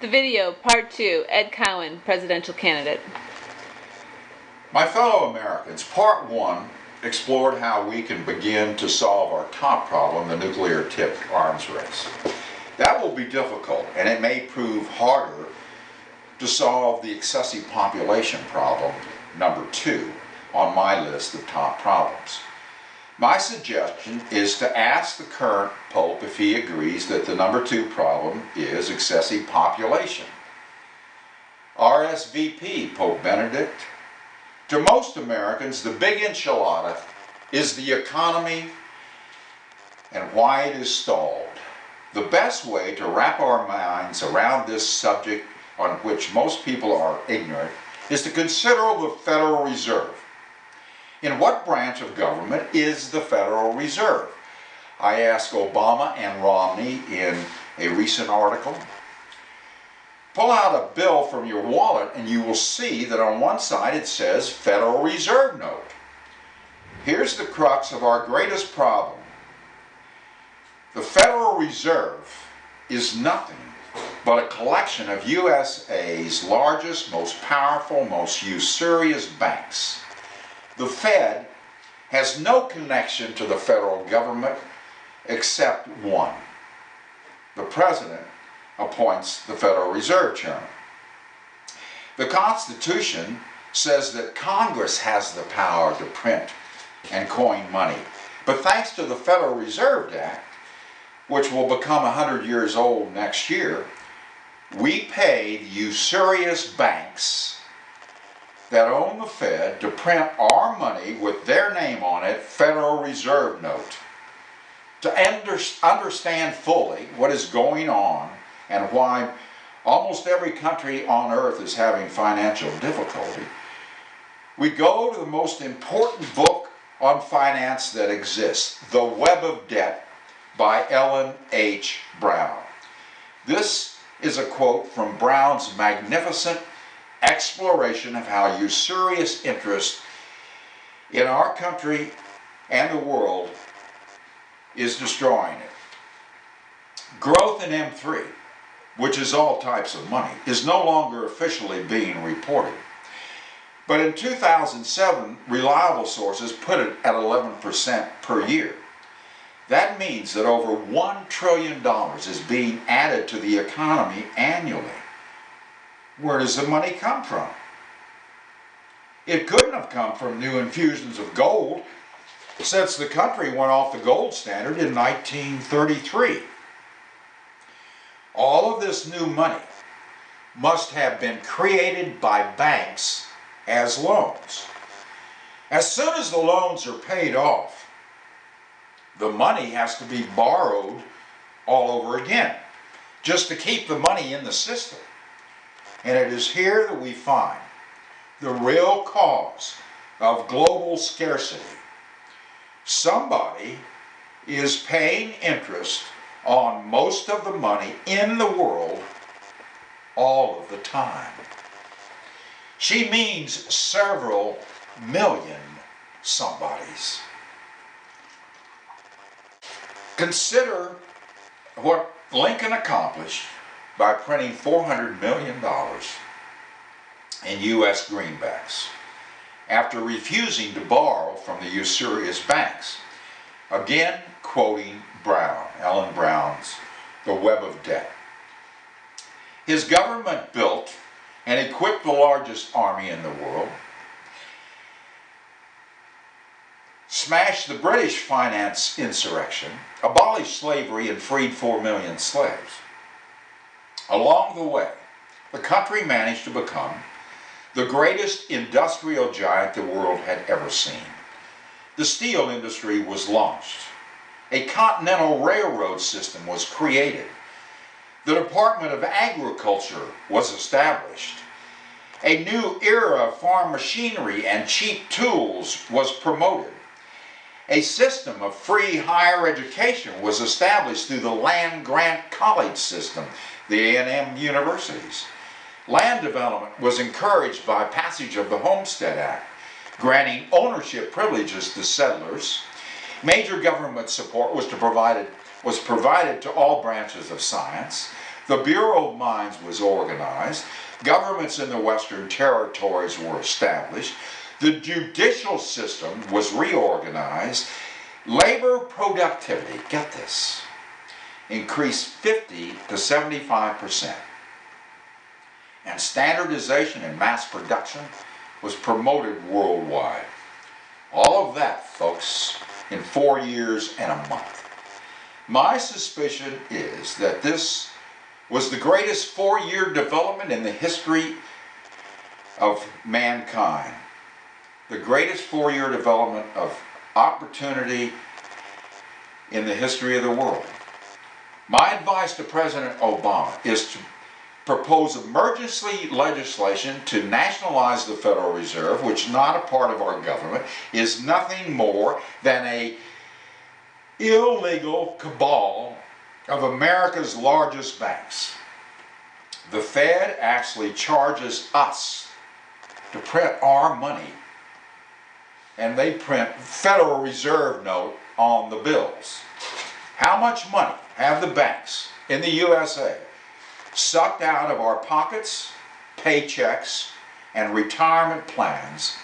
The video, part 2, Ed Cowan, presidential candidate. My fellow Americans, part 1 explored how we can begin to solve our top problem, the nuclear-tipped arms race. That will be difficult, and it may prove harder to solve the excessive population problem, number 2, on my list of top problems. My suggestion is to ask the current Pope if he agrees that the number 2 problem is excessive population. RSVP, Pope Benedict. To most Americans, the big enchilada is the economy and why it is stalled. The best way to wrap our minds around this subject, on which most people are ignorant, is to consider the Federal Reserve. In what branch of government is the Federal Reserve? I asked Obama and Romney in a recent article. Pull out a bill from your wallet and you will see that on one side it says Federal Reserve Note. Here's the crux of our greatest problem. The Federal Reserve is nothing but a collection of USA's largest, most powerful, most usurious banks. The Fed has no connection to the federal government except one. The President appoints the Federal Reserve Chairman. The Constitution says that Congress has the power to print and coin money. But thanks to the Federal Reserve Act, which will become 100 years old next year, we pay the usurious banks that own the Fed to print our money with their name on it, Federal Reserve Note. To understand fully what is going on and why almost every country on earth is having financial difficulty, we go to the most important book on finance that exists, The Web of Debt by Ellen H. Brown. This is a quote from Brown's magnificent exploration of how usurious interest in our country and the world is destroying it. Growth in M3, which is all types of money, is no longer officially being reported. But in 2007, reliable sources put it at 11% per year. That means that over $1 trillion is being added to the economy annually. Where does the money come from? It couldn't have come from new infusions of gold, since the country went off the gold standard in 1933. All of this new money must have been created by banks as loans. As soon as the loans are paid off, the money has to be borrowed all over again, just to keep the money in the system. And it is here that we find the real cause of global scarcity. Somebody is paying interest on most of the money in the world all of the time. She means several million somebodies. Consider what Lincoln accomplished by printing $400 million in U.S. greenbacks after refusing to borrow from the usurious banks. Again, quoting Brown, Ellen Brown's The Web of Debt. His government built and equipped the largest army in the world, smashed the British finance insurrection, abolished slavery, and freed 4 million slaves. Along the way, the country managed to become the greatest industrial giant the world had ever seen. The steel industry was launched. A continental railroad system was created. The Department of Agriculture was established. A new era of farm machinery and cheap tools was promoted. A system of free higher education was established through the land-grant college system, the A&M universities. Land development was encouraged by passage of the Homestead Act, granting ownership privileges to settlers. Major government support was provided to all branches of science. The Bureau of Mines was organized. Governments in the Western territories were established. The judicial system was reorganized. Labor productivity, get this, increased 50 to 75%. And standardization and mass production was promoted worldwide. All of that, folks, in 4 years and a month. My suspicion is that this was the greatest 4-year development in the history of mankind. The greatest 4-year development of opportunity in the history of the world. My advice to President Obama is to propose emergency legislation to nationalize the Federal Reserve, which is not a part of our government, is nothing more than a illegal cabal of America's largest banks. The Fed actually charges us to print our money, and they print Federal Reserve note on the bills. How much money have the banks in the USA sucked out of our pockets, paychecks, and retirement plans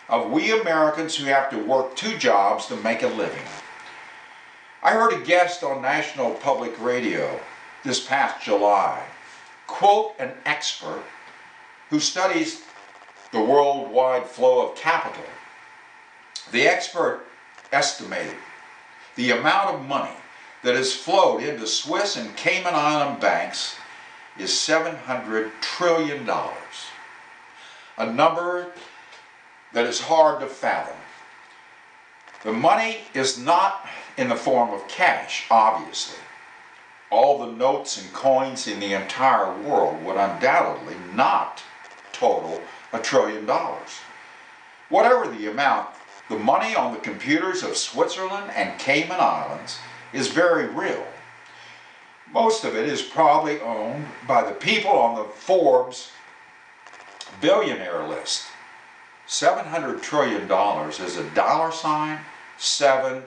of we Americans who have to work 2 jobs to make a living? I heard a guest on National Public Radio this past July quote an expert who studies the worldwide flow of capital. The expert estimated the amount of money that has flowed into Swiss and Cayman Island banks is $700 trillion. A number that is hard to fathom. The money is not in the form of cash, obviously. All the notes and coins in the entire world would undoubtedly not total $1 trillion. Whatever the amount, the money on the computers of Switzerland and Cayman Islands is very real. Most of it is probably owned by the people on the Forbes billionaire list. $700 trillion is a dollar sign, 7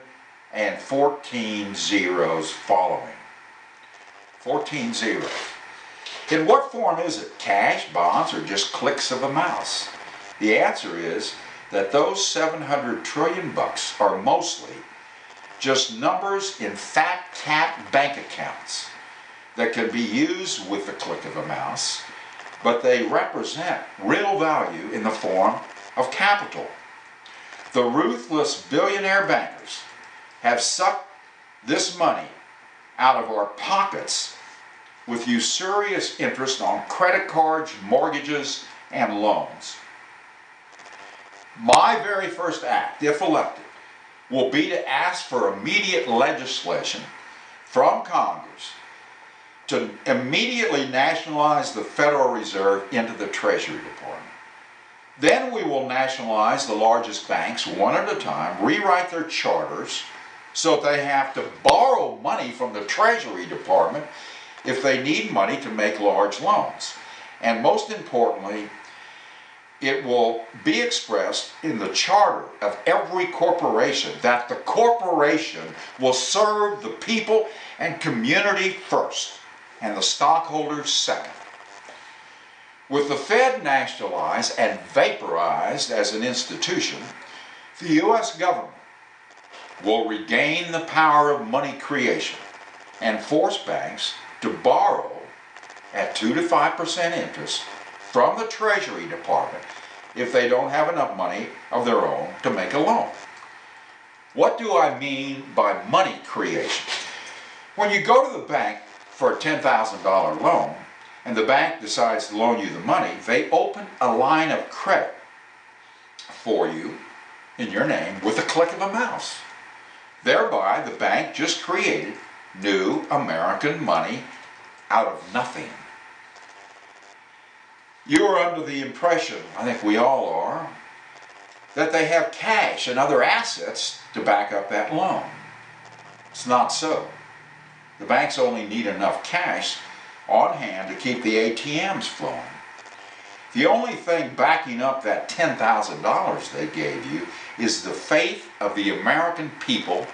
and 14 zeros following. 14 zeros. In what form is it? Cash, bonds, or just clicks of a mouse? The answer is that those 700 trillion bucks are mostly just numbers in fat cat bank accounts that can be used with the click of a mouse, but they represent real value in the form of capital. The ruthless billionaire bankers have sucked this money out of our pockets with usurious interest on credit cards, mortgages, and loans. My very first act, if elected, will be to ask for immediate legislation from Congress to immediately nationalize the Federal Reserve into the Treasury Department. Then we will nationalize the largest banks one at a time, rewrite their charters so that they have to borrow money from the Treasury Department if they need money to make large loans. And most importantly, it will be expressed in the charter of every corporation that the corporation will serve the people and community first, and the stockholders second. With the Fed nationalized and vaporized as an institution, the U.S. government will regain the power of money creation and force banks to borrow at 2 to 5% interest from the Treasury Department if they don't have enough money of their own to make a loan. What do I mean by money creation? When you go to the bank for a $10,000 loan and the bank decides to loan you the money, they open a line of credit for you in your name with a click of a mouse. Thereby, the bank just created new American money out of nothing. You are under the impression, I think we all are, that they have cash and other assets to back up that loan. It's not so. The banks only need enough cash on hand to keep the ATMs flowing. The only thing backing up that $10,000 they gave you is the faith of the American people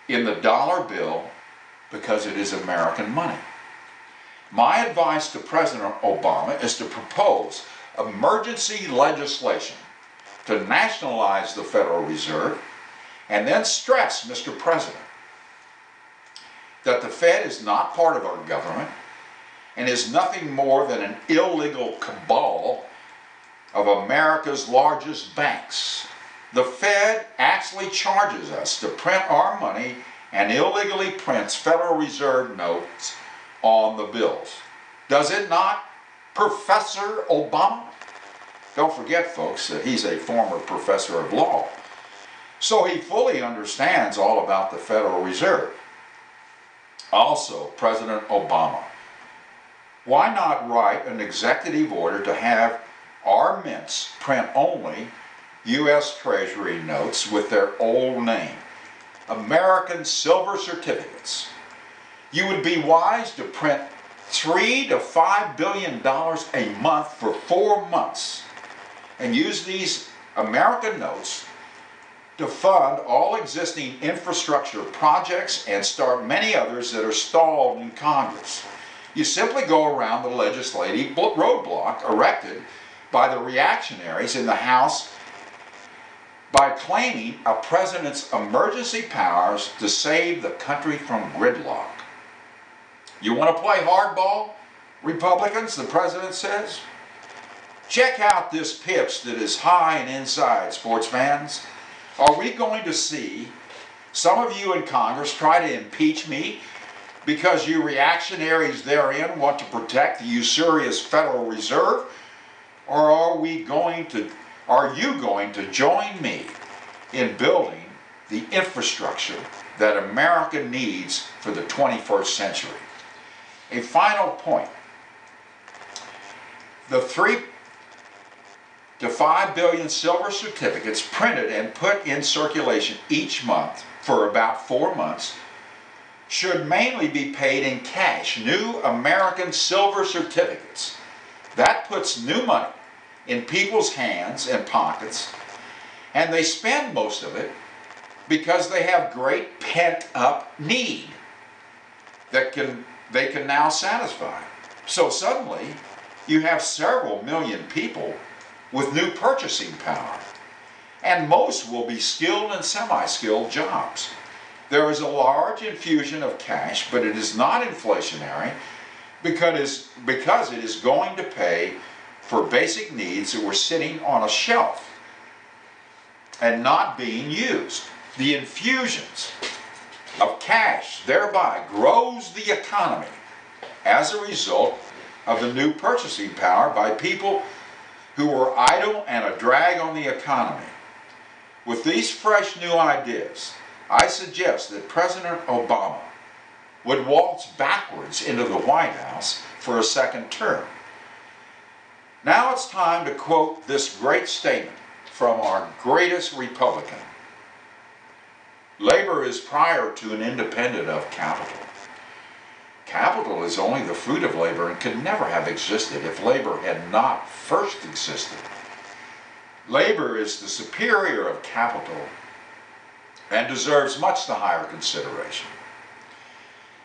in the dollar bill, because it is American money. My advice to President Obama is to propose emergency legislation to nationalize the Federal Reserve and then stress, Mr. President, that the Fed is not part of our government and is nothing more than an illegal cabal of America's largest banks. The Fed actually charges us to print our money and illegally prints Federal Reserve notes on the bills. Does it not, Professor Obama? Don't forget, folks, that he's a former professor of law, so he fully understands all about the Federal Reserve. Also, President Obama, why not write an executive order to have our mints print only U.S. Treasury notes with their old name, American silver certificates? You would be wise to print $3 to $5 billion a month for 4 months and use these American notes to fund all existing infrastructure projects and start many others that are stalled in Congress. You simply go around the legislative roadblock erected by the reactionaries in the House by claiming a president's emergency powers to save the country from gridlock. You want to play hardball, Republicans, the president says? Check out this pitch that is high and inside, sports fans. Are we going to see some of you in Congress try to impeach me because you reactionaries therein want to protect the usurious Federal Reserve? Or are you going to join me in building the infrastructure that America needs for the 21st century? A final point. The 3 to 5 billion silver certificates printed and put in circulation each month for about 4 months should mainly be paid in cash, new American silver certificates. That puts new money in people's hands and pockets, and they spend most of it because they have great pent-up need that they can now satisfy. So suddenly, you have several million people with new purchasing power, and most will be skilled and semi-skilled jobs. There is a large infusion of cash, but it is not inflationary because it is going to pay for basic needs that were sitting on a shelf and not being used. The infusions of cash thereby grows the economy as a result of the new purchasing power by people who were idle and a drag on the economy. With these fresh new ideas, I suggest that President Obama would waltz backwards into the White House for a second term. Now it's time to quote this great statement from our greatest Republican. Labor is prior to and independent of capital. Capital is only the fruit of labor and could never have existed if labor had not first existed. Labor is the superior of capital and deserves much the higher consideration.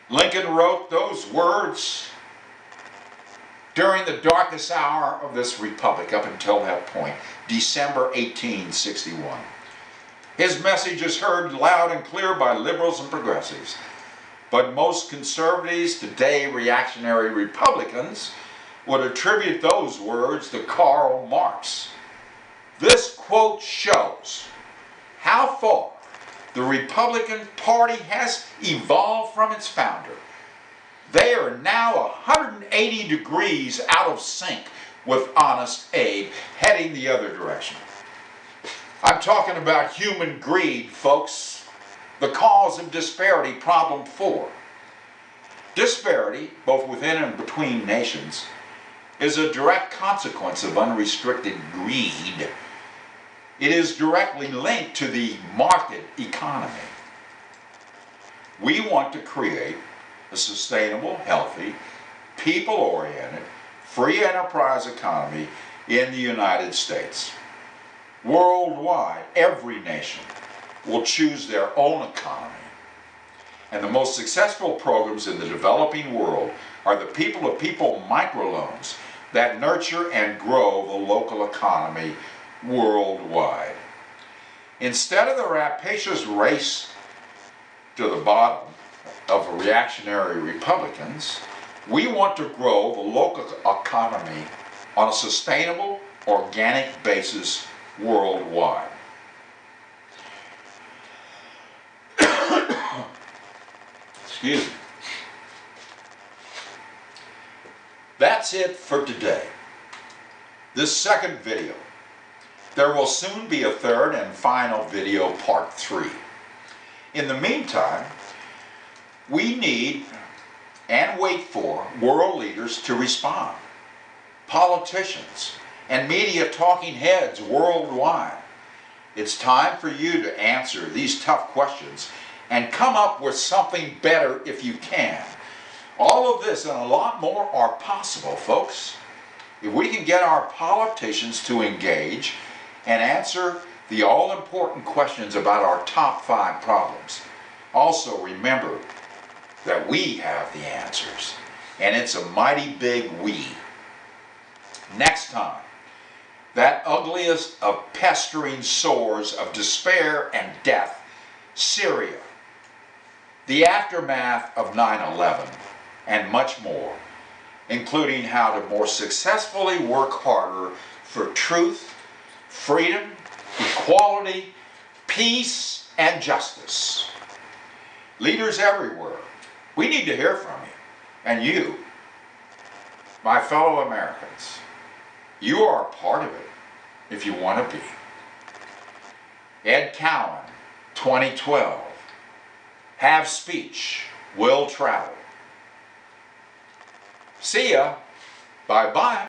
Lincoln wrote those words during the darkest hour of this republic up until that point, December 1861. His message is heard loud and clear by liberals and progressives. But most conservatives, today reactionary Republicans, would attribute those words to Karl Marx. This quote shows how far the Republican Party has evolved from its founder. They are now 180 degrees out of sync with Honest Abe, heading the other direction. I'm talking about human greed, folks. The cause of disparity, problem 4. Disparity, both within and between nations, is a direct consequence of unrestricted greed. It is directly linked to the market economy. We want to create a sustainable, healthy, people-oriented, free enterprise economy in the United States. Worldwide, every nation will choose their own economy. And the most successful programs in the developing world are the people-to-people microloans that nurture and grow the local economy worldwide. Instead of the rapacious race to the bottom of reactionary Republicans, we want to grow the local economy on a sustainable, organic basis worldwide. Excuse me. That's it for today. This second video. There will soon be a third and final video, part 3. In the meantime, we need and wait for world leaders to respond. Politicians and media talking heads worldwide. It's time for you to answer these tough questions and come up with something better if you can. All of this and a lot more are possible, folks, if we can get our politicians to engage and answer the all-important questions about our top 5 problems. Also remember that we have the answers, and it's a mighty big we. Next time, that ugliest of pestering sores of despair and death, Syria, the aftermath of 9/11, and much more, including how to more successfully work harder for truth, freedom, equality, peace, and justice. Leaders everywhere, we need to hear from you. And you, my fellow Americans, you are a part of it if you want to be. Ed Cowan, 2012. Have speech, will travel. See ya. Bye-bye.